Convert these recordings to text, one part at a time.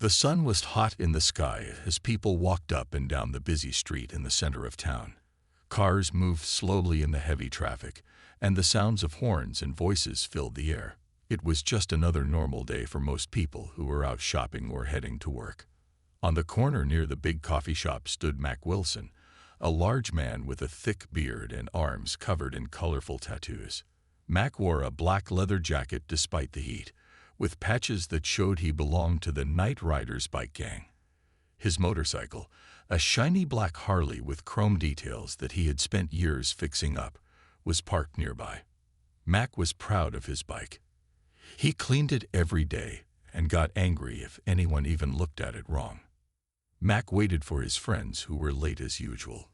The sun was hot in the sky as people walked up and down the busy street in the center of town. Cars moved slowly in the heavy traffic, and the sounds of horns and voices filled the air. It was just another normal day for most people who were out shopping or heading to work. On the corner near the big coffee shop stood Mac Wilson, a large man with a thick beard and arms covered in colorful tattoos. Mac wore a black leather jacket despite the heat, with patches that showed he belonged to the Night Riders bike gang. His motorcycle, a shiny black Harley with chrome details that he had spent years fixing up, was parked nearby. Mac was proud of his bike. He cleaned it every day and got angry if anyone even looked at it wrong. Mac waited for his friends who were late as usual.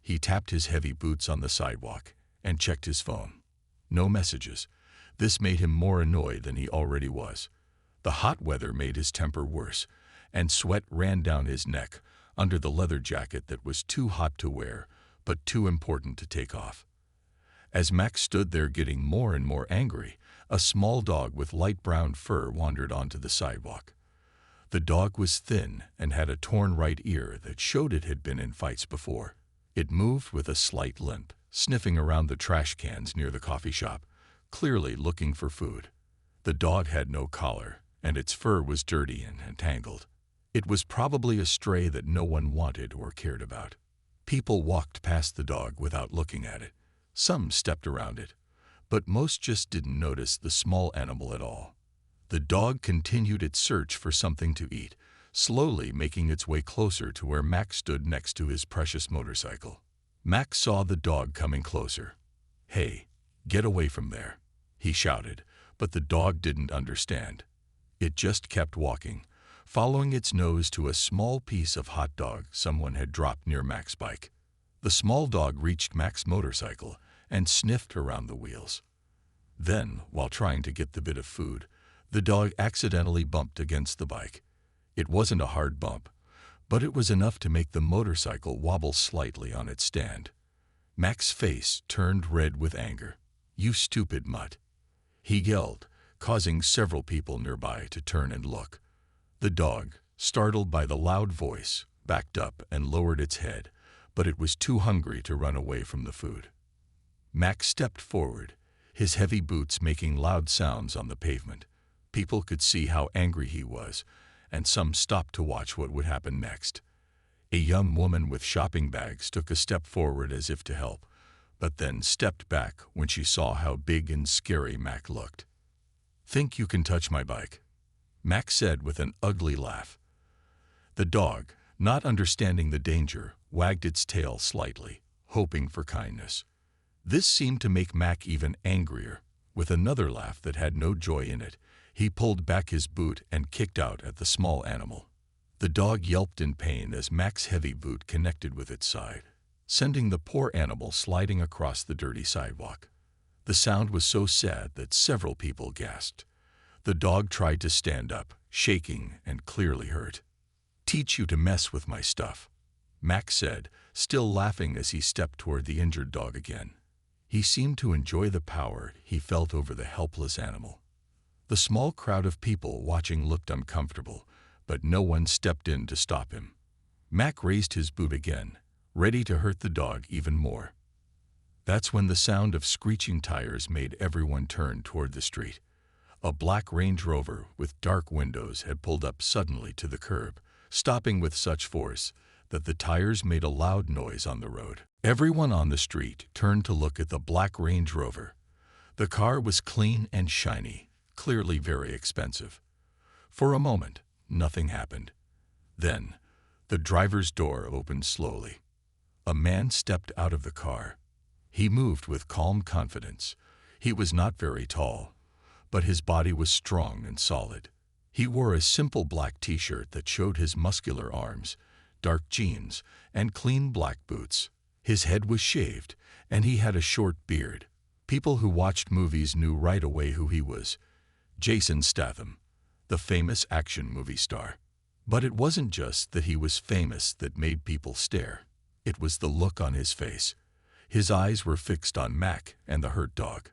He tapped his heavy boots on the sidewalk and checked his phone. No messages. This made him more annoyed than he already was. The hot weather made his temper worse, and sweat ran down his neck under the leather jacket that was too hot to wear, but too important to take off. As Mac stood there getting more and more angry, a small dog with light brown fur wandered onto the sidewalk. The dog was thin and had a torn right ear that showed it had been in fights before. It moved with a slight limp, sniffing around the trash cans near the coffee shop, clearly looking for food. The dog had no collar, and its fur was dirty and tangled. It was probably a stray that no one wanted or cared about. People walked past the dog without looking at it. Some stepped around it, but most just didn't notice the small animal at all. The dog continued its search for something to eat, slowly making its way closer to where Mac stood next to his precious motorcycle. Mac saw the dog coming closer. "Hey, get away from there," he shouted, but the dog didn't understand. It just kept walking, following its nose to a small piece of hot dog someone had dropped near Mac's bike. The small dog reached Mac's motorcycle and sniffed around the wheels. Then, while trying to get the bit of food, the dog accidentally bumped against the bike. It wasn't a hard bump, but it was enough to make the motorcycle wobble slightly on its stand. Mac's face turned red with anger. "You stupid mutt," he yelled, causing several people nearby to turn and look. The dog, startled by the loud voice, backed up and lowered its head, but it was too hungry to run away from the food. Mac stepped forward, his heavy boots making loud sounds on the pavement. People could see how angry he was, and some stopped to watch what would happen next. A young woman with shopping bags took a step forward as if to help, but then stepped back when she saw how big and scary Mac looked. "Think you can touch my bike?" Mac said with an ugly laugh. The dog, not understanding the danger, wagged its tail slightly, hoping for kindness. This seemed to make Mac even angrier. With another laugh that had no joy in it, he pulled back his boot and kicked out at the small animal. The dog yelped in pain as Mac's heavy boot connected with its side, sending the poor animal sliding across the dirty sidewalk. The sound was so sad that several people gasped. The dog tried to stand up, shaking and clearly hurt. "Teach you to mess with my stuff," Mac said, still laughing as he stepped toward the injured dog again. He seemed to enjoy the power he felt over the helpless animal. The small crowd of people watching looked uncomfortable, but no one stepped in to stop him. Mac raised his boot again, ready to hurt the dog even more. That's when the sound of screeching tires made everyone turn toward the street. A black Range Rover with dark windows had pulled up suddenly to the curb, stopping with such force that the tires made a loud noise on the road. Everyone on the street turned to look at the black Range Rover. The car was clean and shiny, clearly very expensive. For a moment, nothing happened. Then, the driver's door opened slowly. A man stepped out of the car. He moved with calm confidence. He was not very tall, but his body was strong and solid. He wore a simple black t-shirt that showed his muscular arms, dark jeans, and clean black boots. His head was shaved, and he had a short beard. People who watched movies knew right away who he was: Jason Statham, the famous action movie star. But it wasn't just that he was famous that made people stare. It was the look on his face. His eyes were fixed on Mac and the hurt dog.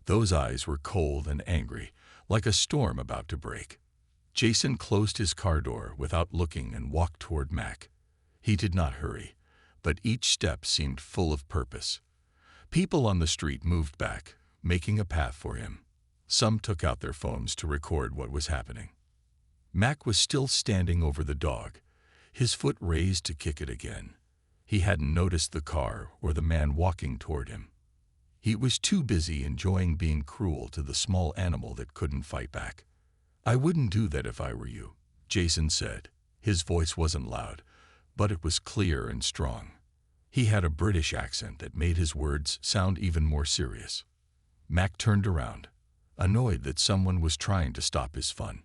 Those eyes were cold and angry, like a storm about to break. Jason closed his car door without looking and walked toward Mac. He did not hurry, but each step seemed full of purpose. People on the street moved back, making a path for him. Some took out their phones to record what was happening. Mac was still standing over the dog, his foot raised to kick it again. He hadn't noticed the car or the man walking toward him. He was too busy enjoying being cruel to the small animal that couldn't fight back. "I wouldn't do that if I were you," Jason said. His voice wasn't loud, but it was clear and strong. He had a British accent that made his words sound even more serious. Mac turned around, annoyed that someone was trying to stop his fun.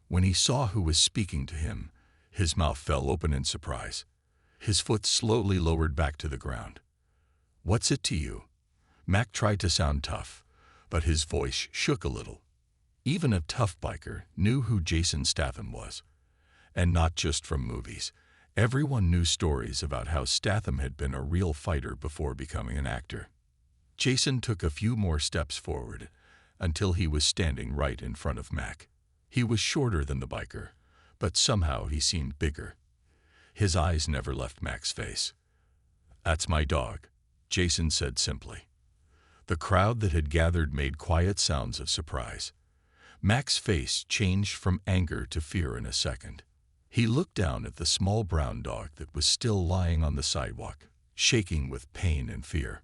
When he saw who was speaking to him, his mouth fell open in surprise. His foot slowly lowered back to the ground. "What's it to you?" Mac tried to sound tough, but his voice shook a little. Even a tough biker knew who Jason Statham was. And not just from movies. Everyone knew stories about how Statham had been a real fighter before becoming an actor. Jason took a few more steps forward until he was standing right in front of Mac. He was shorter than the biker, but somehow he seemed bigger. His eyes never left Mac's face. "That's my dog," Jason said simply. The crowd that had gathered made quiet sounds of surprise. Mac's face changed from anger to fear in a second. He looked down at the small brown dog that was still lying on the sidewalk, shaking with pain and fear.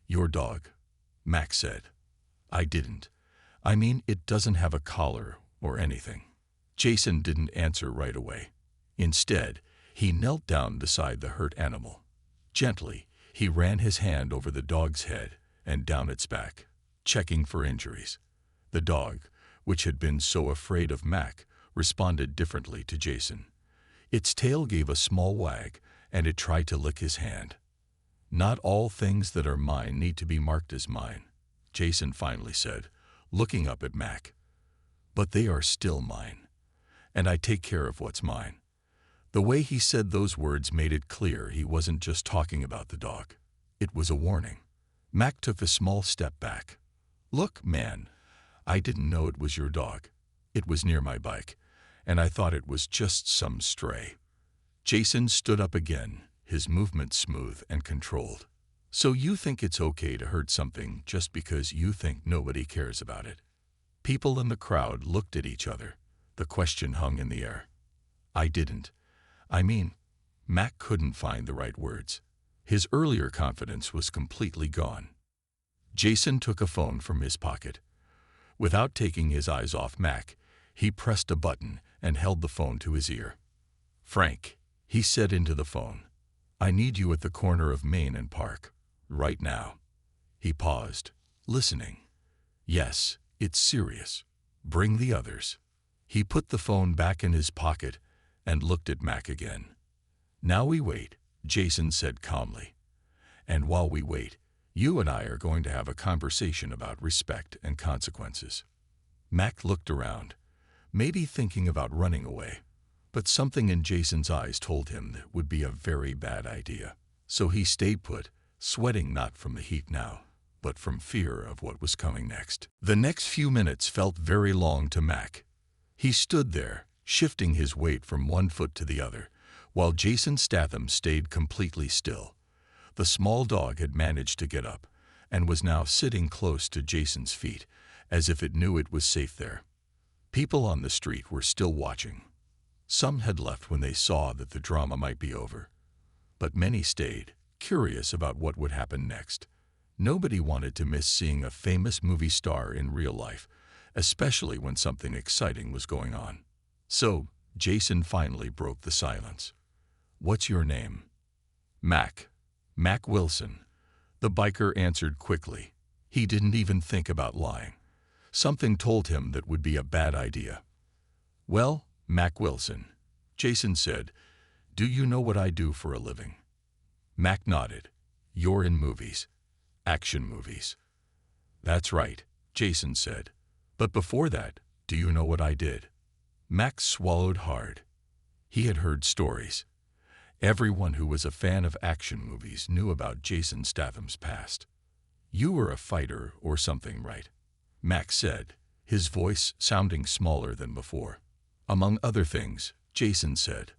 "Your dog," Mac said. "I didn't. I mean, it doesn't have a collar or anything." Jason didn't answer right away. Instead, he knelt down beside the hurt animal. Gently, he ran his hand over the dog's head and down its back, checking for injuries. The dog, which had been so afraid of Mac, responded differently to Jason. Its tail gave a small wag, and it tried to lick his hand. "Not all things that are mine need to be marked as mine," Jason finally said, looking up at Mac. "But they are still mine, and I take care of what's mine." The way he said those words made it clear he wasn't just talking about the dog. It was a warning. Mac took a small step back. "Look, man, I didn't know it was your dog. It was near my bike, and I thought it was just some stray." Jason stood up again, his movement smooth and controlled. "So you think it's okay to hurt something just because you think nobody cares about it?" People in the crowd looked at each other. The question hung in the air. "I didn't. I mean," Mac couldn't find the right words. His earlier confidence was completely gone. Jason took a phone from his pocket. Without taking his eyes off Mac, he pressed a button and held the phone to his ear. "Frank," he said into the phone, "I need you at the corner of Main and Park, right now." He paused, listening. "Yes, it's serious. Bring the others." He put the phone back in his pocket and looked at Mac again. "Now we wait," Jason said calmly. "And while we wait, you and I are going to have a conversation about respect and consequences." Mac looked around, maybe thinking about running away, but something in Jason's eyes told him that would be a very bad idea. So he stayed put, sweating not from the heat now, but from fear of what was coming next. The next few minutes felt very long to Mac. He stood there, shifting his weight from one foot to the other, while Jason Statham stayed completely still. The small dog had managed to get up and was now sitting close to Jason's feet, as if it knew it was safe there. People on the street were still watching. Some had left when they saw that the drama might be over, but many stayed, curious about what would happen next. Nobody wanted to miss seeing a famous movie star in real life, especially when something exciting was going on. So, Jason finally broke the silence. "What's your name?" "Mac. Mac Wilson," the biker answered quickly. He didn't even think about lying. Something told him that would be a bad idea. "Well, Mac Wilson," Jason said, "do you know what I do for a living?" Mac nodded. "You're in movies. Action movies." "That's right," Jason said. "But before that, do you know what I did?" Mac swallowed hard. He had heard stories. Everyone who was a fan of action movies knew about Jason Statham's past. "You were a fighter or something, right?" Mac said, his voice sounding smaller than before. Among other things, Jason said,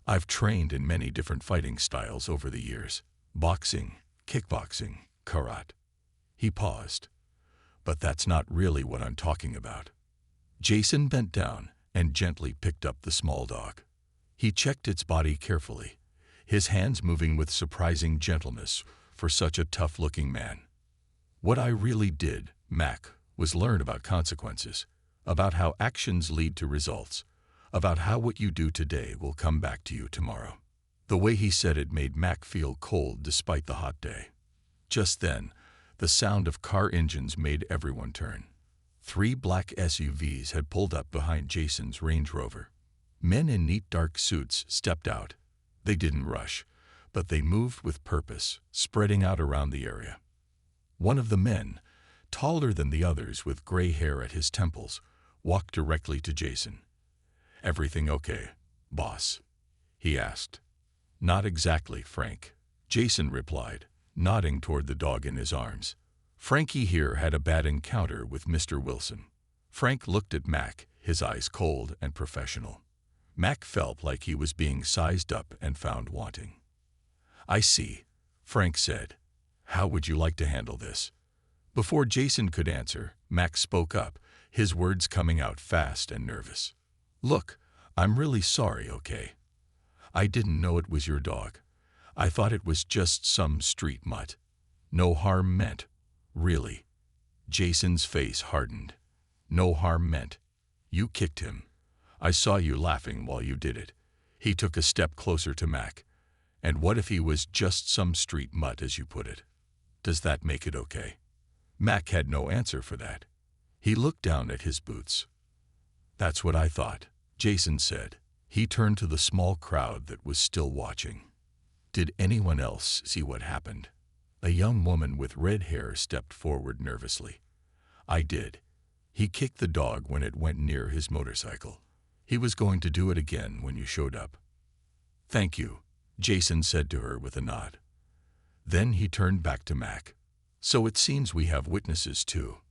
I've trained in many different fighting styles over the years. Boxing, kickboxing, karate. He paused. But that's not really what I'm talking about. Jason bent down and gently picked up the small dog. He checked its body carefully, his hands moving with surprising gentleness for such a tough-looking man. What I really did, Mac, was learn about consequences, about how actions lead to results, about how what you do today will come back to you tomorrow. The way he said it made Mac feel cold despite the hot day. Just then, the sound of car engines made everyone turn. 3 black SUVs had pulled up behind Jason's Range Rover. Men in neat dark suits stepped out. They didn't rush, but they moved with purpose, spreading out around the area. One of the men, taller than the others with gray hair at his temples, walked directly to Jason. "Everything okay, boss?" he asked. "Not exactly, Frank," Jason replied, nodding toward the dog in his arms. "Frankie here had a bad encounter with Mr. Wilson." Frank looked at Mac, his eyes cold and professional. Mac felt like he was being sized up and found wanting. "I see," Frank said. "How would you like to handle this?" Before Jason could answer, Mac spoke up, his words coming out fast and nervous. "Look, I'm really sorry, okay? I didn't know it was your dog. I thought it was just some street mutt. No harm meant, really." Jason's face hardened. "No harm meant. You kicked him. I saw you laughing while you did it." He took a step closer to Mac. "And what if he was just some street mutt, as you put it? Does that make it okay?" Mac had no answer for that. He looked down at his boots. "That's what I thought," Jason said. He turned to the small crowd that was still watching. "Did anyone else see what happened?" A young woman with red hair stepped forward nervously. "I did. He kicked the dog when it went near his motorcycle. He was going to do it again when you showed up." "Thank you," Jason said to her with a nod. Then he turned back to Mac. "So it seems we have witnesses too."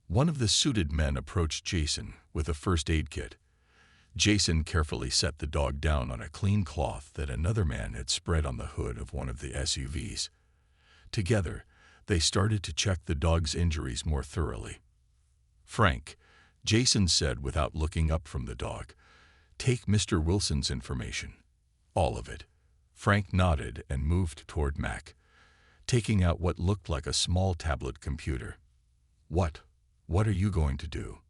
One of the suited men approached Jason with a first aid kit. Jason carefully set the dog down on a clean cloth that another man had spread on the hood of one of the SUVs. Together, they started to check the dog's injuries more thoroughly. "Frank," Jason said without looking up from the dog, "take Mr. Wilson's information. All of it." Frank nodded and moved toward Mac, taking out what looked like a small tablet computer. What are you going to do?"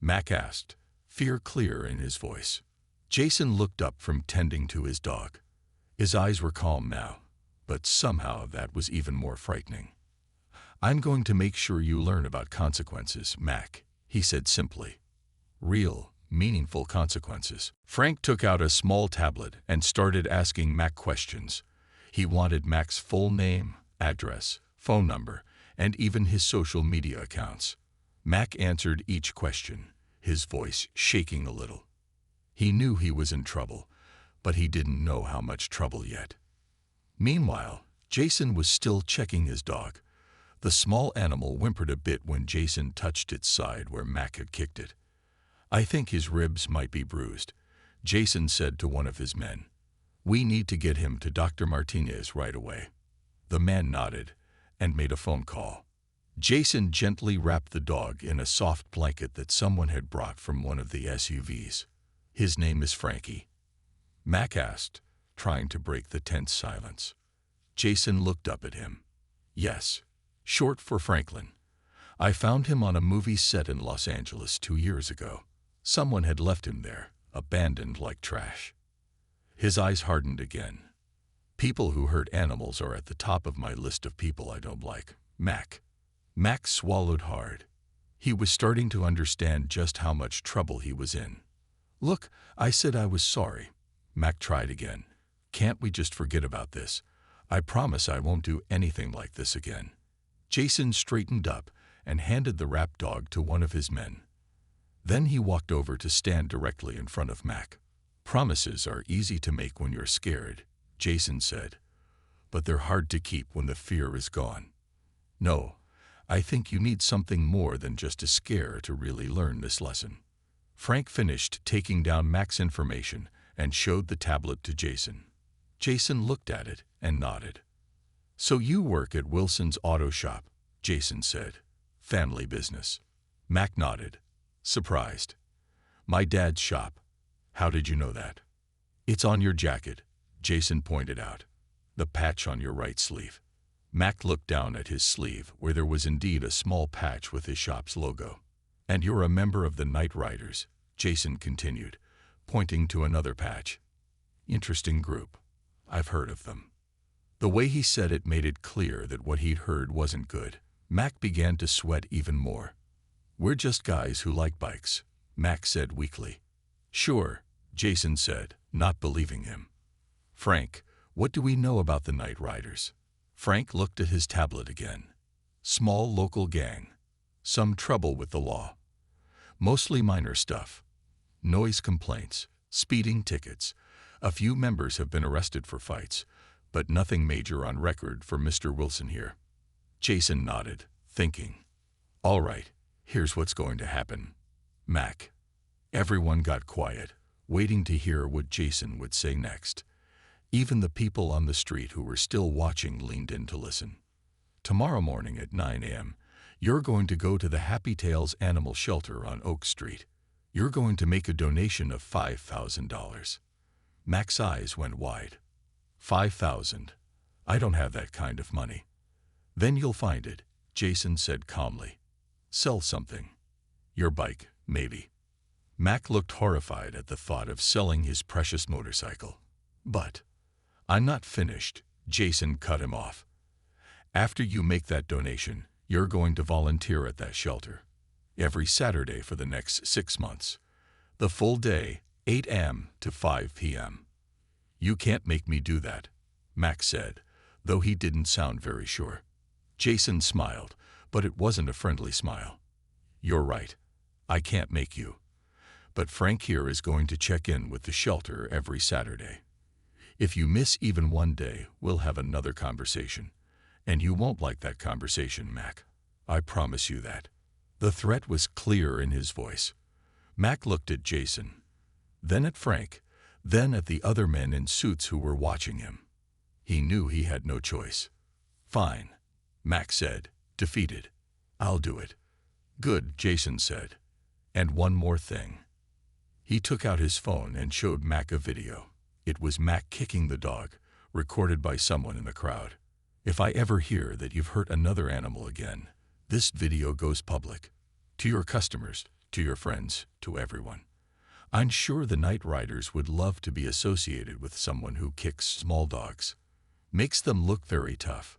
Mac asked, fear clear in his voice. Jason looked up from tending to his dog. His eyes were calm now, but somehow that was even more frightening. "I'm going to make sure you learn about consequences, Mac," he said simply. "Real, meaningful consequences." Frank took out a small tablet and started asking Mac questions. He wanted Mac's full name, address, phone number, and even his social media accounts. Mac answered each question, his voice shaking a little. He knew he was in trouble, but he didn't know how much trouble yet. Meanwhile, Jason was still checking his dog. The small animal whimpered a bit when Jason touched its side where Mac had kicked it. "I think his ribs might be bruised," Jason said to one of his men. "We need to get him to Dr. Martinez right away." The man nodded and made a phone call. Jason gently wrapped the dog in a soft blanket that someone had brought from one of the SUVs. "His name is Frankie?" Mac asked, trying to break the tense silence. Jason looked up at him. "Yes, short for Franklin. I found him on a movie set in Los Angeles 2 years ago. Someone had left him there, abandoned like trash." His eyes hardened again. "People who hurt animals are at the top of my list of people I don't like, Mac." Mac swallowed hard. He was starting to understand just how much trouble he was in. "Look, I said I was sorry." Mac tried again. "Can't we just forget about this? I promise I won't do anything like this again." Jason straightened up and handed the wrapped dog to one of his men. Then he walked over to stand directly in front of Mac. "Promises are easy to make when you're scared," Jason said, "but they're hard to keep when the fear is gone. No, I think you need something more than just a scare to really learn this lesson." Frank finished taking down Mac's information and showed the tablet to Jason. Jason looked at it and nodded. "So you work at Wilson's auto shop," Jason said. "Family business." Mac nodded, surprised. "My dad's shop. How did you know that?" "It's on your jacket," Jason pointed out. "The patch on your right sleeve." Mac looked down at his sleeve, where there was indeed a small patch with his shop's logo. "And you're a member of the Night Riders," Jason continued, pointing to another patch. "Interesting group. I've heard of them." The way he said it made it clear that what he'd heard wasn't good. Mac began to sweat even more. "We're just guys who like bikes," Mac said weakly. "Sure," Jason said, not believing him. "Frank, what do we know about the Night Riders?" Frank looked at his tablet again. "Small local gang. Some trouble with the law. Mostly minor stuff. Noise complaints, speeding tickets. A few members have been arrested for fights, but nothing major on record for Mr. Wilson here." Jason nodded, thinking. "All right, here's what's going to happen, Mac." Everyone got quiet, waiting to hear what Jason would say next. Even the people on the street who were still watching leaned in to listen. "Tomorrow morning at 9 a.m., you're going to go to the Happy Tails Animal Shelter on Oak Street. You're going to make a donation of $5,000. Mac's eyes went wide. "5,000? I don't have that kind of money." "Then you'll find it," Jason said calmly. "Sell something. Your bike, maybe." Mac looked horrified at the thought of selling his precious motorcycle. "But I'm not finished," Jason cut him off. "After you make that donation, you're going to volunteer at that shelter. Every Saturday for the next 6 months. The full day, 8 a.m. to 5 p.m. "You can't make me do that," Mac said, though he didn't sound very sure. Jason smiled, but it wasn't a friendly smile. "You're right. I can't make you. But Frank here is going to check in with the shelter every Saturday. If you miss even one day, we'll have another conversation. And you won't like that conversation, Mac. I promise you that." The threat was clear in his voice. Mac looked at Jason, then at Frank, then at the other men in suits who were watching him. He knew he had no choice. "Fine," Mac said, defeated. "I'll do it." "Good," Jason said. "And one more thing." He took out his phone and showed Mac a video. It was Mac kicking the dog, recorded by someone in the crowd. "If I ever hear that you've hurt another animal again, this video goes public. To your customers, to your friends, to everyone. I'm sure the Night Riders would love to be associated with someone who kicks small dogs. Makes them look very tough."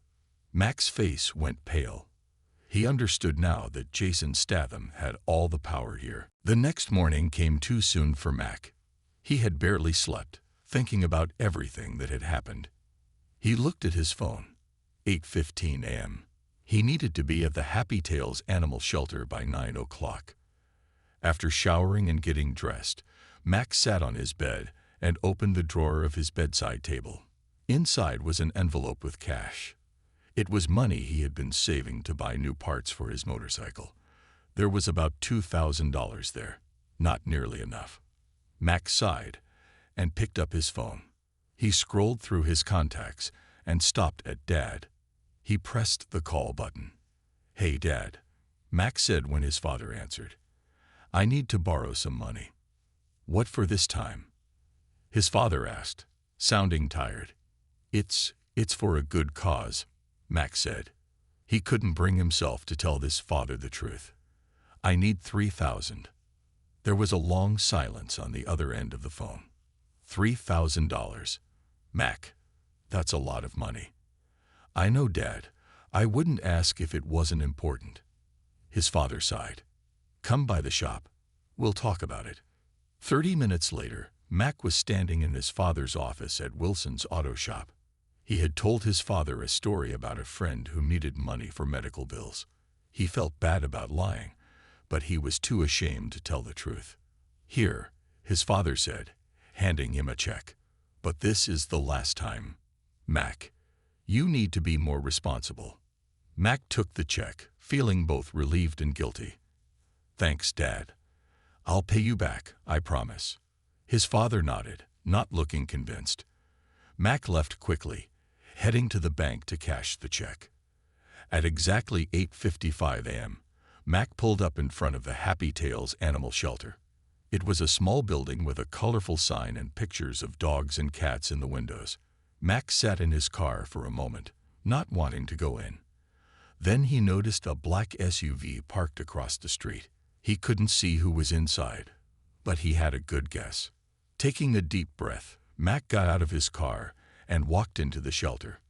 Mac's face went pale. He understood now that Jason Statham had all the power here. The next morning came too soon for Mac. He had barely slept, thinking about everything that had happened. He looked at his phone. 8:15 a.m. He needed to be at the Happy Tails Animal Shelter by 9 o'clock. After showering and getting dressed, Mac sat on his bed and opened the drawer of his bedside table. Inside was an envelope with cash. It was money he had been saving to buy new parts for his motorcycle. There was about $2,000 there. Not nearly enough. Mac sighed and picked up his phone. He scrolled through his contacts and stopped at Dad. He pressed the call button. "Hey, Dad," Mac said when his father answered. "I need to borrow some money." "What for this time?" his father asked, sounding tired. It's for a good cause," Mac said. He couldn't bring himself to tell his father the truth. "I need $3,000. There was a long silence on the other end of the phone. $3,000. "Mac, that's a lot of money." "I know, Dad. I wouldn't ask if it wasn't important." His father sighed. "Come by the shop. We'll talk about it." 30 minutes later, Mac was standing in his father's office at Wilson's auto shop. He had told his father a story about a friend who needed money for medical bills. He felt bad about lying, but he was too ashamed to tell the truth. "Here," his father said, handing him a check. "But this is the last time. Mac, you need to be more responsible." Mac took the check, feeling both relieved and guilty. "Thanks, Dad. I'll pay you back, I promise. His father nodded, not looking convinced. Mac left quickly, heading to the bank to cash the check. At exactly 8:55 a.m., Mac pulled up in front of the Happy Tails animal shelter. It was a small building with a colorful sign and pictures of dogs and cats in the windows. Mac sat in his car for a moment, not wanting to go in. Then he noticed a black SUV parked across the street. He couldn't see who was inside, but he had a good guess. Taking a deep breath, Mac got out of his car and walked into the shelter.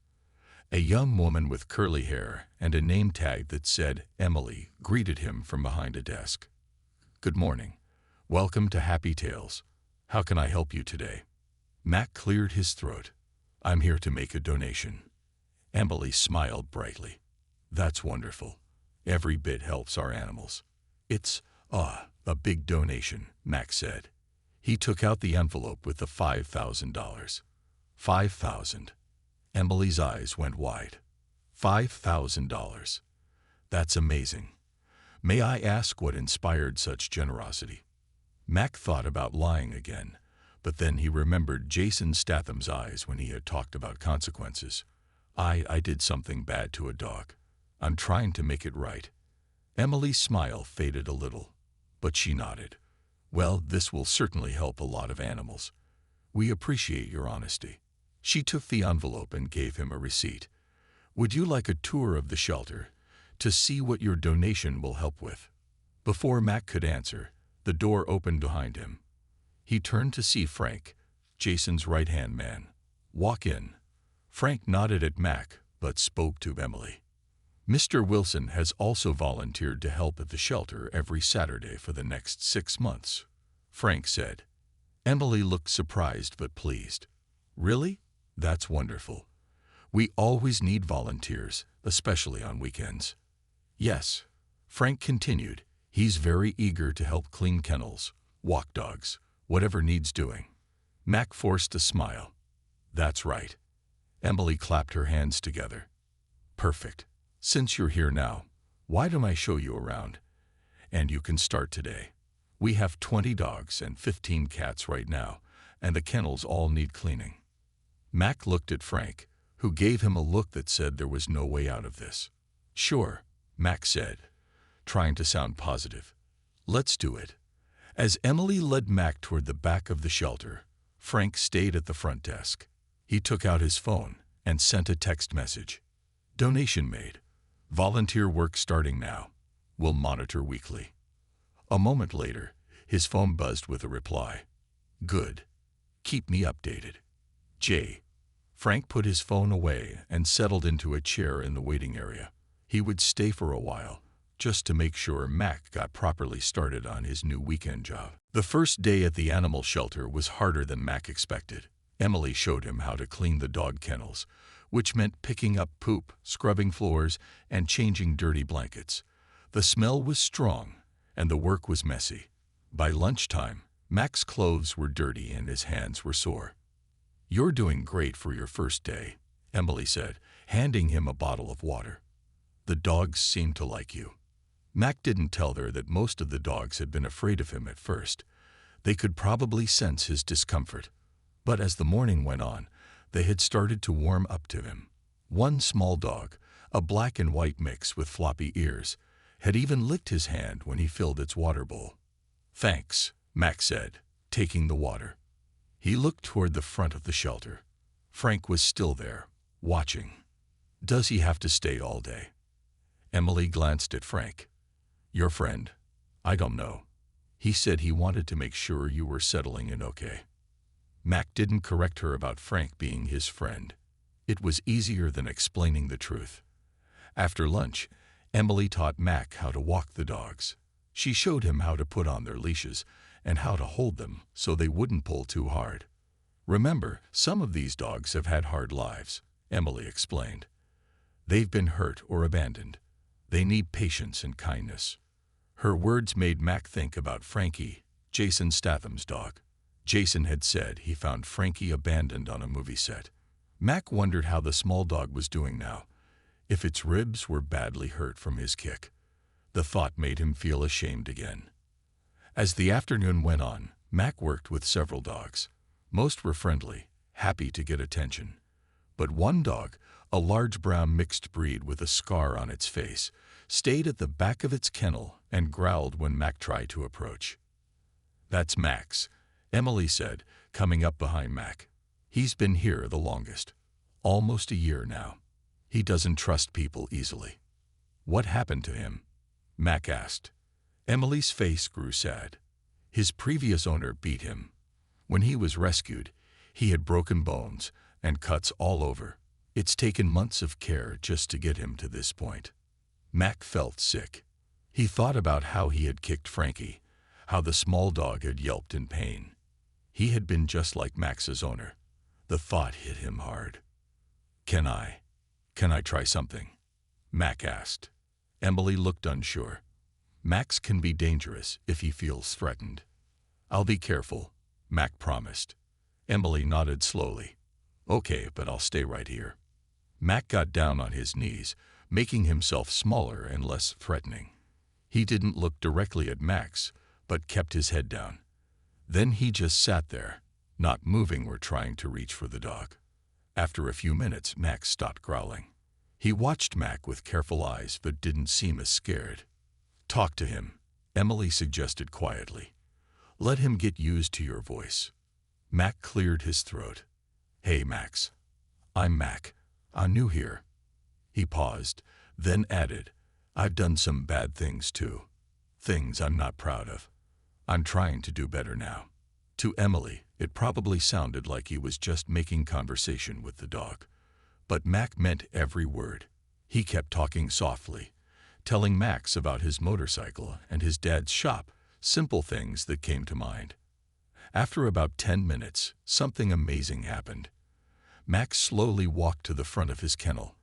A young woman with curly hair and a name tag that said Emily greeted him from behind a desk. "Good morning. Welcome to Happy Tails. How can I help you today?" Mac cleared his throat. "I'm here to make a donation." Emily smiled brightly. "That's wonderful. Every bit helps our animals." "It's, a big donation," Mac said. He took out the envelope with the $5,000. $5,000. Emily's eyes went wide. $5,000. That's amazing. May I ask what inspired such generosity? Mac thought about lying again, but then he remembered Jason Statham's eyes when he had talked about consequences. I did something bad to a dog. I'm trying to make it right." Emily's smile faded a little, but she nodded. "Well, this will certainly help a lot of animals. We appreciate your honesty." She took the envelope and gave him a receipt. "Would you like a tour of the shelter to see what your donation will help with?" Before Mac could answer, the door opened behind him. He turned to see Frank, Jason's right-hand man. "Walk in." Frank nodded at Mac, but spoke to Emily. "Mr. Wilson has also volunteered to help at the shelter every Saturday for the next 6 months," Frank said. Emily looked surprised but pleased. "Really? That's wonderful. We always need volunteers, especially on weekends." "Yes," Frank continued. "He's very eager to help clean kennels, walk dogs, whatever needs doing." Mac forced a smile. "That's right." Emily clapped her hands together. "Perfect. Since you're here now, why don't I show you around? And you can start today. We have 20 dogs and 15 cats right now, and the kennels all need cleaning." Mac looked at Frank, who gave him a look that said there was no way out of this. "Sure," Mac said, trying to sound positive. "Let's do it." As Emily led Mac toward the back of the shelter, Frank stayed at the front desk. He took out his phone and sent a text message. "Donation made. Volunteer work starting now. We'll monitor weekly." A moment later, his phone buzzed with a reply. "Good. Keep me updated. J." Frank put his phone away and settled into a chair in the waiting area. He would stay for a while, just to make sure Mac got properly started on his new weekend job. The first day at the animal shelter was harder than Mac expected. Emily showed him how to clean the dog kennels, which meant picking up poop, scrubbing floors, and changing dirty blankets. The smell was strong, and the work was messy. By lunchtime, Mac's clothes were dirty and his hands were sore. "You're doing great for your first day," Emily said, handing him a bottle of water. "The dogs seem to like you." Mac didn't tell her that most of the dogs had been afraid of him at first. They could probably sense his discomfort. But as the morning went on, they had started to warm up to him. One small dog, a black and white mix with floppy ears, had even licked his hand when he filled its water bowl. "Thanks," Mac said, taking the water. He looked toward the front of the shelter. Frank was still there, watching. "Does he have to stay all day?" Emily glanced at Frank. "Your friend? I don't know. He said he wanted to make sure you were settling in okay." Mac didn't correct her about Frank being his friend. It was easier than explaining the truth. After lunch, Emily taught Mac how to walk the dogs. She showed him how to put on their leashes and how to hold them so they wouldn't pull too hard. "Remember, some of these dogs have had hard lives," Emily explained. "They've been hurt or abandoned. They need patience and kindness." Her words made Mac think about Frankie, Jason Statham's dog. Jason had said he found Frankie abandoned on a movie set. Mac wondered how the small dog was doing now, if its ribs were badly hurt from his kick. The thought made him feel ashamed again. As the afternoon went on, Mac worked with several dogs. Most were friendly, happy to get attention. But one dog, a large brown mixed breed with a scar on its face, stayed at the back of its kennel and growled when Mac tried to approach. "That's Max," Emily said, coming up behind Mac. "He's been here the longest. Almost a year now. He doesn't trust people easily." "What happened to him?" Mac asked. Emily's face grew sad. His previous owner beat him. When he was rescued, he had broken bones and cuts all over. It's taken months of care just to get him to this point. Mac felt sick. He thought about how he had kicked Frankie, how the small dog had yelped in pain. He had been just like Max's owner. The thought hit him hard. Can I try something?" Mac asked. Emily looked unsure. "Max can be dangerous if he feels threatened." "I'll be careful," Mac promised. Emily nodded slowly. "Okay, but I'll stay right here." Mac got down on his knees, making himself smaller and less threatening. He didn't look directly at Max, but kept his head down. Then he just sat there, not moving or trying to reach for the dog. After a few minutes, Max stopped growling. He watched Mac with careful eyes but didn't seem as scared. "Talk to him," Emily suggested quietly. "Let him get used to your voice." Mac cleared his throat. "Hey, Max. I'm Mac. I'm new here." He paused, then added, "I've done some bad things too. Things I'm not proud of. I'm trying to do better now." To Emily, it probably sounded like he was just making conversation with the dog. But Mac meant every word. He kept talking softly, telling Max about his motorcycle and his dad's shop, simple things that came to mind. After about 10 minutes, something amazing happened. Max slowly walked to the front of his kennel.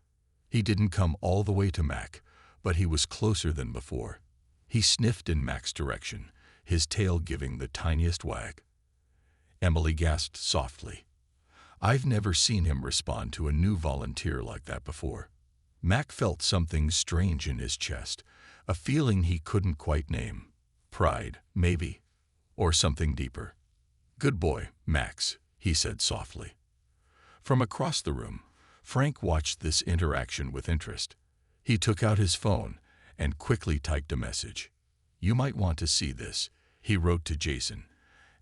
He didn't come all the way to Mac, but he was closer than before. He sniffed in Mac's direction, his tail giving the tiniest wag. Emily gasped softly. I've never seen him respond to a new volunteer like that before. Mac felt something strange in his chest, a feeling he couldn't quite name. Pride, maybe, or something deeper. "Good boy, Max," he said softly. From across the room, Frank watched this interaction with interest. He took out his phone and quickly typed a message. "You might want to see this," he wrote to Jason,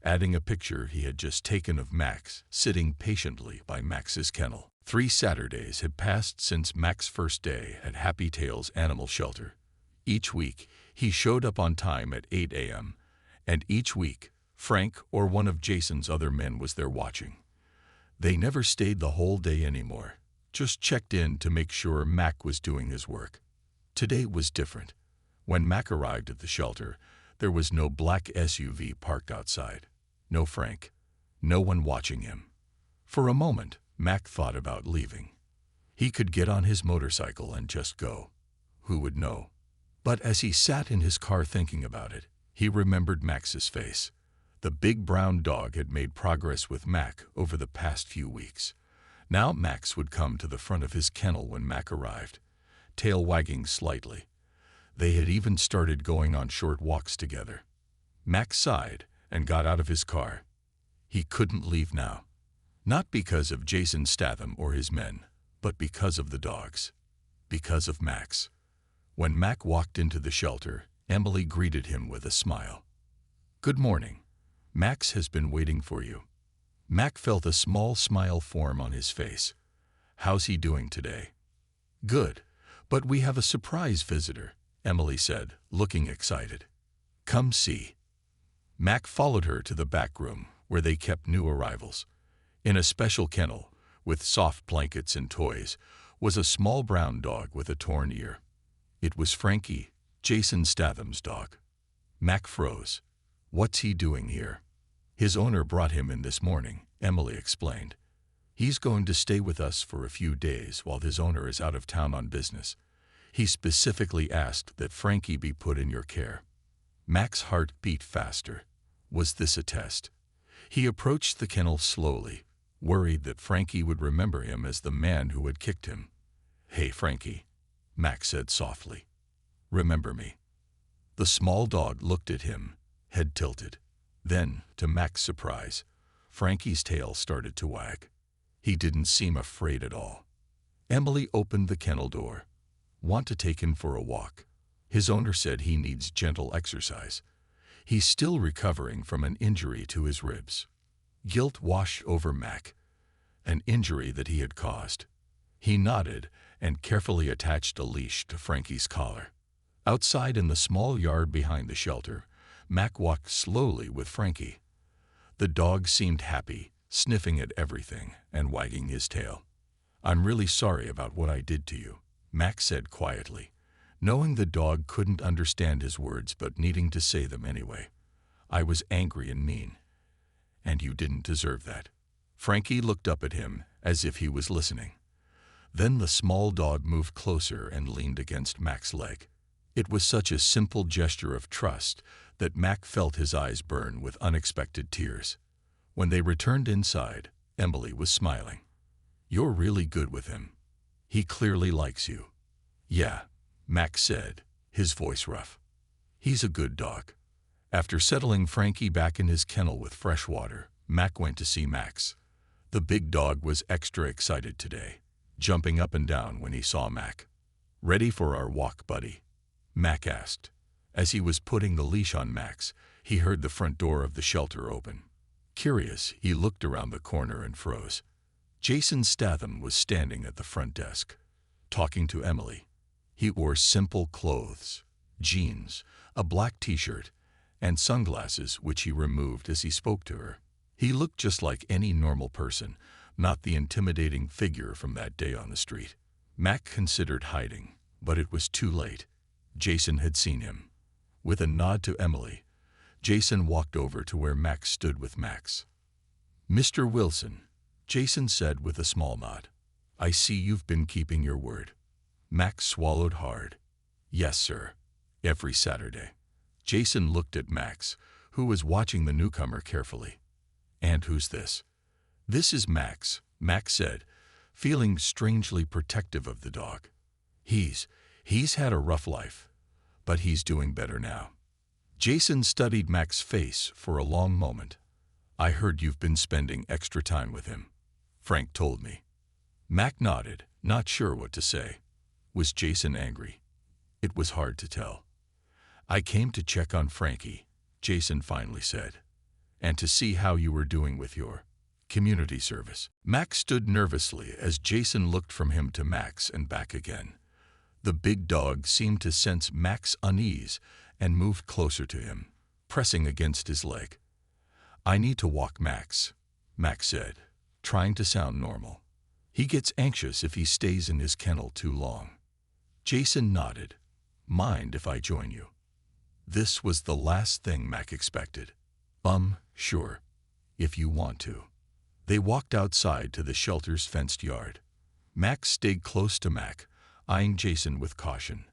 adding a picture he had just taken of Max sitting patiently by Max's kennel. 3 Saturdays had passed since Max's first day at Happy Tail's animal shelter. Each week, he showed up on time at 8 a.m., and each week, Frank or one of Jason's other men was there watching. They never stayed the whole day anymore, just checked in to make sure Mac was doing his work. Today was different. When Mac arrived at the shelter, there was no black SUV parked outside, no Frank, no one watching him. For a moment, Mac thought about leaving. He could get on his motorcycle and just go. Who would know? But as he sat in his car thinking about it, he remembered Max's face. The big brown dog had made progress with Mac over the past few weeks. Now Max would come to the front of his kennel when Mac arrived, tail wagging slightly. They had even started going on short walks together. Mac sighed and got out of his car. He couldn't leave now. Not because of Jason Statham or his men, but because of the dogs. Because of Max. When Mac walked into the shelter, Emily greeted him with a smile. "Good morning. Max has been waiting for you." Mac felt a small smile form on his face. "How's he doing today?" "Good, but we have a surprise visitor," Emily said, looking excited. "Come see." Mac followed her to the back room, where they kept new arrivals. In a special kennel, with soft blankets and toys, was a small brown dog with a torn ear. It was Frankie, Jason Statham's dog. Mac froze. "What's he doing here?" "His owner brought him in this morning," Emily explained. "He's going to stay with us for a few days while his owner is out of town on business. He specifically asked that Frankie be put in your care." Mac's heart beat faster. Was this a test? He approached the kennel slowly, worried that Frankie would remember him as the man who had kicked him. "Hey, Frankie," Mac said softly. "Remember me?" The small dog looked at him, head tilted. Then, to Mac's surprise, Frankie's tail started to wag. He didn't seem afraid at all. Emily opened the kennel door. "Want to take him for a walk?" His owner said he needs gentle exercise. He's still recovering from an injury to his ribs. Guilt washed over Mac, an injury that he had caused. He nodded and carefully attached a leash to Frankie's collar. Outside in the small yard behind the shelter, Mac walked slowly with Frankie. The dog seemed happy, sniffing at everything and wagging his tail. "I'm really sorry about what I did to you," Mac said quietly, knowing the dog couldn't understand his words but needing to say them anyway. "I was angry and mean, and you didn't deserve that." Frankie looked up at him as if he was listening. Then the small dog moved closer and leaned against Mac's leg. It was such a simple gesture of trust that Mac felt his eyes burn with unexpected tears. When they returned inside, Emily was smiling. "You're really good with him. He clearly likes you." "Yeah," Mac said, his voice rough. "He's a good dog." After settling Frankie back in his kennel with fresh water, Mac went to see Max. The big dog was extra excited today, jumping up and down when he saw Mac. "Ready for our walk, buddy?" Mac asked. As he was putting the leash on Max, he heard the front door of the shelter open. Curious, he looked around the corner and froze. Jason Statham was standing at the front desk, talking to Emily. He wore simple clothes, jeans, a black t-shirt, and sunglasses which he removed as he spoke to her. He looked just like any normal person, not the intimidating figure from that day on the street. Mac considered hiding, but it was too late. Jason had seen him. With a nod to Emily, Jason walked over to where Max stood with Max. "Mr. Wilson," Jason said with a small nod. "I see you've been keeping your word." Max swallowed hard. "Yes, sir. Every Saturday." Jason looked at Max, who was watching the newcomer carefully. "And who's this?" "This is Max," Max said, feeling strangely protective of the dog. He's had a rough life, but he's doing better now." Jason studied Max's face for a long moment. "I heard you've been spending extra time with him. Frank told me." Mac nodded, not sure what to say. Was Jason angry? It was hard to tell. "I came to check on Frankie," Jason finally said, "and to see how you were doing with your community service." Max stood nervously as Jason looked from him to Max and back again. The big dog seemed to sense Max's unease and moved closer to him, pressing against his leg. "I need to walk Max," Max said, trying to sound normal. "He gets anxious if he stays in his kennel too long." Jason nodded. "Mind if I join you?" This was the last thing Mac expected. Sure, if you want to." They walked outside to the shelter's fenced yard. Max stayed close to Mac, eyeing Jason with caution.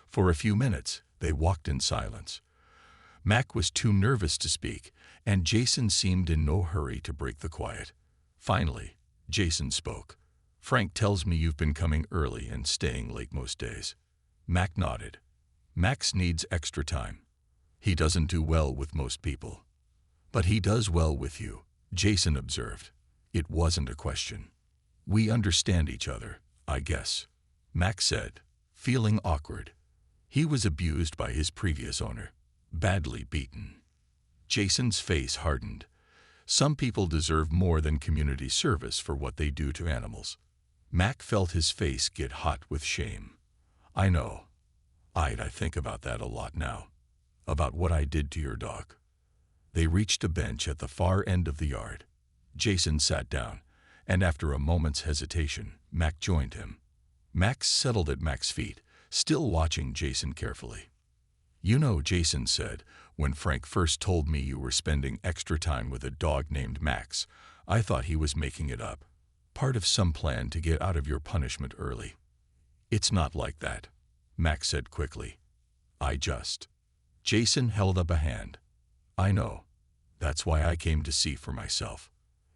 For a few minutes, they walked in silence. Mac was too nervous to speak, and Jason seemed in no hurry to break the quiet. Finally, Jason spoke. "Frank tells me you've been coming early and staying late most days." Mac nodded. "Max needs extra time. He doesn't do well with most people. But he does well with you," Jason observed. It wasn't a question. "We understand each other, I guess," Max said, feeling awkward. He was abused by his previous owner, badly beaten. Jason's face hardened. Some people deserve more than community service for what they do to animals. Mac felt his face get hot with shame. "I know. I think about that a lot now. About what I did to your dog." They reached a bench at the far end of the yard. Jason sat down, and after a moment's hesitation, Mac joined him. Max settled at Mac's feet, still watching Jason carefully. "You know," Jason said, "when Frank first told me you were spending extra time with a dog named Max, I thought he was making it up. Part of some plan to get out of your punishment early." "It's not like that," Max said quickly. Jason held up a hand. "I know. That's why I came to see for myself."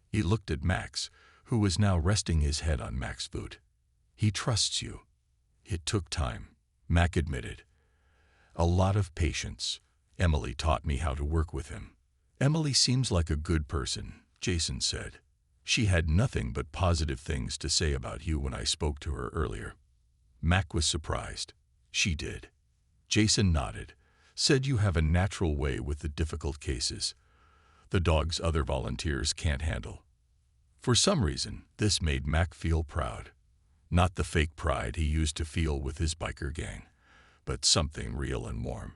He looked at Max, who was now resting his head on Mac's boot. "He trusts you." "It took time," Mac admitted. "A lot of patience. Emily taught me how to work with him. Emily seems like a good person, Jason said. She had nothing but positive things to say about you when I spoke to her earlier. Mac was surprised. She did. Jason nodded, said you have a natural way with the difficult cases. The dogs other volunteers can't handle. For some reason, this made Mac feel proud. Not the fake pride he used to feel with his biker gang, but something real and warm.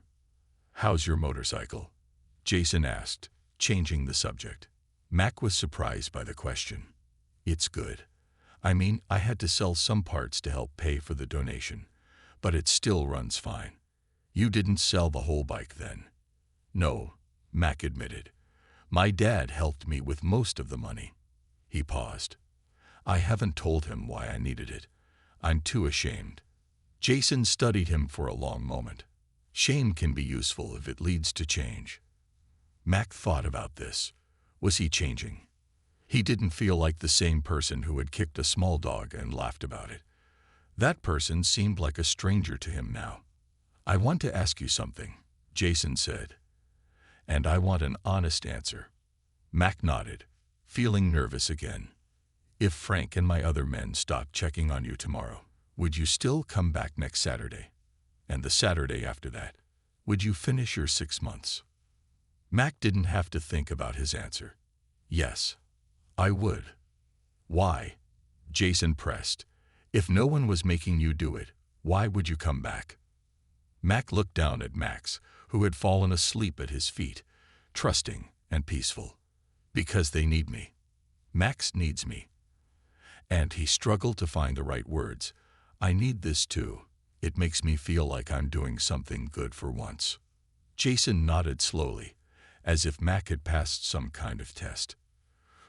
How's your motorcycle? Jason asked, changing the subject. Mac was surprised by the question. It's good. I mean, I had to sell some parts to help pay for the donation, but it still runs fine. You didn't sell the whole bike then? No, Mac admitted. My dad helped me with most of the money. He paused. I haven't told him why I needed it. I'm too ashamed. Jason studied him for a long moment. Shame can be useful if it leads to change. Mac thought about this. Was he changing? He didn't feel like the same person who had kicked a small dog and laughed about it. That person seemed like a stranger to him now. I want to ask you something, Jason said. And I want an honest answer. Mac nodded, feeling nervous again. If Frank and my other men stopped checking on you tomorrow, would you still come back next Saturday? And the Saturday after that, would you finish your 6 months? Mac didn't have to think about his answer. Yes, I would. Why? Jason pressed. If no one was making you do it, why would you come back? Mac looked down at Max, who had fallen asleep at his feet, trusting and peaceful. Because they need me. Max needs me. And he struggled to find the right words. I need this too. It makes me feel like I'm doing something good for once. Jason nodded slowly, as if Mac had passed some kind of test.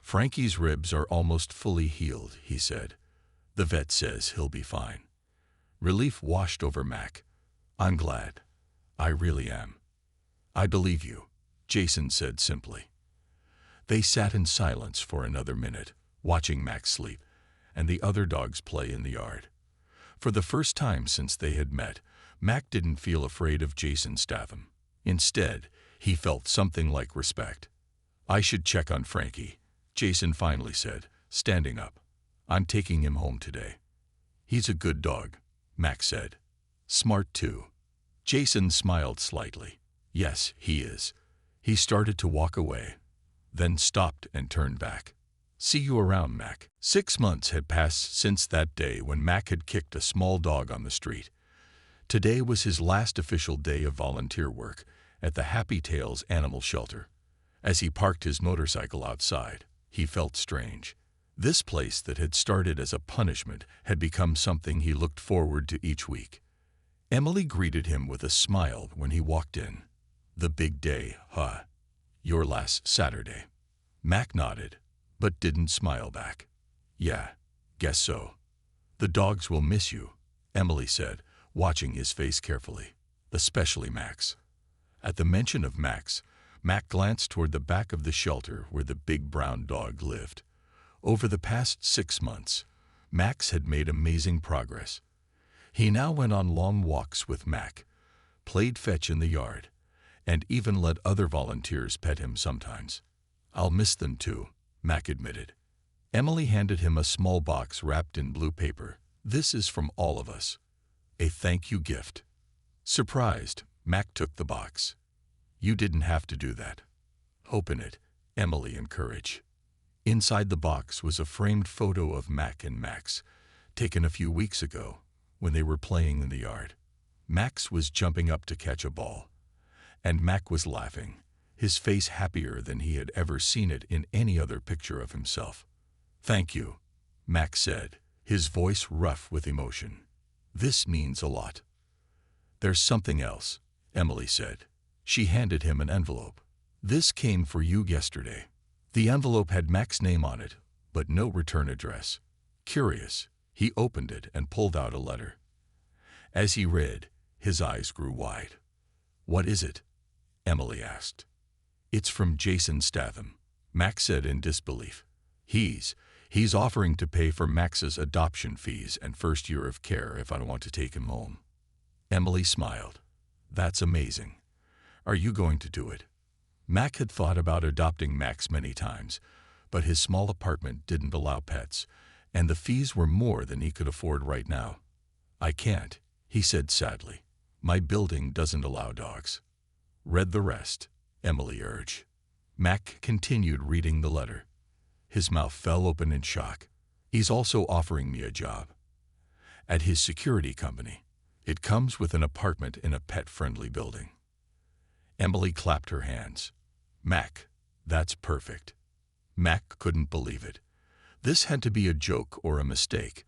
Frankie's ribs are almost fully healed, he said. The vet says he'll be fine. Relief washed over Mac. I'm glad. I really am. I believe you, Jason said simply. They sat in silence for another minute, watching Mac sleep, and the other dogs play in the yard. For the first time since they had met, Mac didn't feel afraid of Jason Statham. Instead, he felt something like respect. I should check on Frankie, Jason finally said, standing up. I'm taking him home today. He's a good dog, Mac said. Smart too. Jason smiled slightly. Yes, he is. He started to walk away, then stopped and turned back. See you around, Mac. 6 months had passed since that day when Mac had kicked a small dog on the street. Today was his last official day of volunteer work at the Happy Tails Animal Shelter. As he parked his motorcycle outside, he felt strange. This place that had started as a punishment had become something he looked forward to each week. Emily greeted him with a smile when he walked in. The big day, huh? Your last Saturday. Mac nodded, but didn't smile back. Yeah, guess so. The dogs will miss you, Emily said, watching his face carefully, especially Max. At the mention of Max, Mac glanced toward the back of the shelter where the big brown dog lived. Over the past 6 months, Max had made amazing progress. He now went on long walks with Mac, played fetch in the yard, and even let other volunteers pet him sometimes. I'll miss them too, Mac admitted. Emily handed him a small box wrapped in blue paper. This is from all of us. A thank you gift. Surprised, Mac took the box. You didn't have to do that. Open it, Emily encouraged. Inside the box was a framed photo of Mac and Max, taken a few weeks ago when they were playing in the yard. Max was jumping up to catch a ball, and Mac was laughing, his face happier than he had ever seen it in any other picture of himself. Thank you, Mac said, his voice rough with emotion. This means a lot. There's something else, Emily said. She handed him an envelope. This came for you yesterday. The envelope had Mac's name on it, but no return address. Curious, he opened it and pulled out a letter. As he read, his eyes grew wide. What is it? Emily asked. It's from Jason Statham, Mac said in disbelief. He's offering to pay for Max's adoption fees and first year of care if I want to take him home. Emily smiled. That's amazing. Are you going to do it? Mac had thought about adopting Max many times, but his small apartment didn't allow pets, and the fees were more than he could afford right now. I can't, he said sadly. My building doesn't allow dogs. Read the rest, Emily urged. Mac continued reading the letter. His mouth fell open in shock. He's also offering me a job at his security company. It comes with an apartment in a pet-friendly building. Emily clapped her hands. Mac, that's perfect. Mac couldn't believe it. This had to be a joke or a mistake.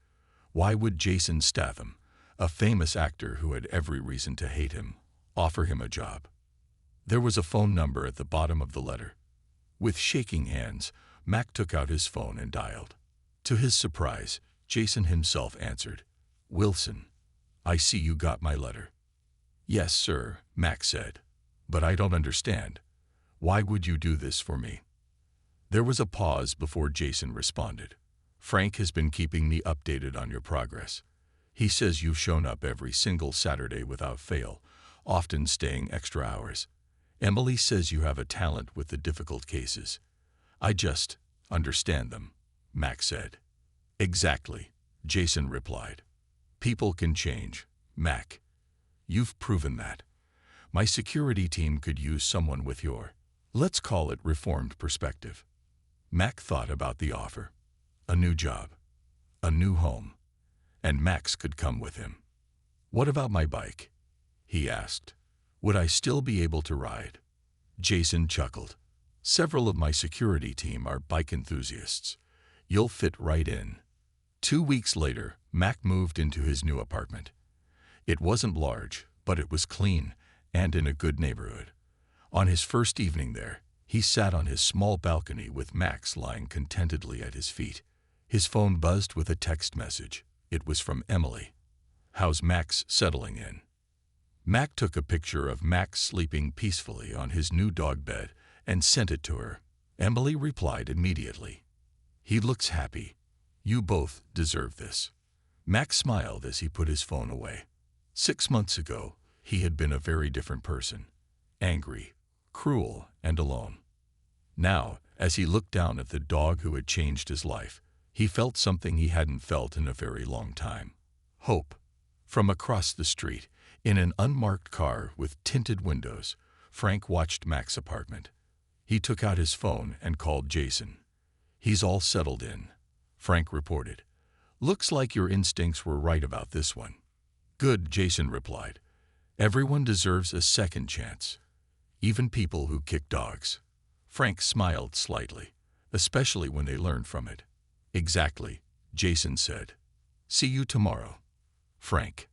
Why would Jason Statham, a famous actor who had every reason to hate him, offer him a job? There was a phone number at the bottom of the letter. With shaking hands, Mac took out his phone and dialed. To his surprise, Jason himself answered. Wilson, I see you got my letter. Yes, sir, Mac said. But I don't understand. Why would you do this for me? There was a pause before Jason responded. Frank has been keeping me updated on your progress. He says you've shown up every single Saturday without fail, often staying extra hours. Emily says you have a talent with the difficult cases. I just understand them, Mac said. Exactly, Jason replied. People can change, Mac. You've proven that. My security team could use someone with your, let's call it, reformed perspective. Mac thought about the offer. A new job, a new home, and Max could come with him. What about my bike? He asked. Would I still be able to ride? Jason chuckled. Several of my security team are bike enthusiasts. You'll fit right in. 2 weeks later, Mac moved into his new apartment. It wasn't large, but it was clean and in a good neighborhood. On his first evening there, he sat on his small balcony with Max lying contentedly at his feet. His phone buzzed with a text message. It was from Emily. How's Max settling in? Mac took a picture of Max sleeping peacefully on his new dog bed and sent it to her. Emily replied immediately. He looks happy. You both deserve this. Max smiled as he put his phone away. 6 months ago, he had been a very different person. Angry, cruel, and alone. Now, as he looked down at the dog who had changed his life, he felt something he hadn't felt in a very long time. Hope. From across the street, in an unmarked car with tinted windows, Frank watched Mac's apartment. He took out his phone and called Jason. He's all settled in, Frank reported. Looks like your instincts were right about this one. Good, Jason replied. Everyone deserves a second chance, even people who kick dogs. Frank smiled slightly, especially when they learned from it. Exactly, Jason said. See you tomorrow, Frank.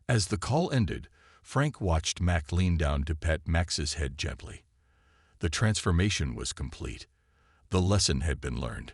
As the call ended, Frank watched Mac lean down to pet Max's head gently. The transformation was complete. The lesson had been learned.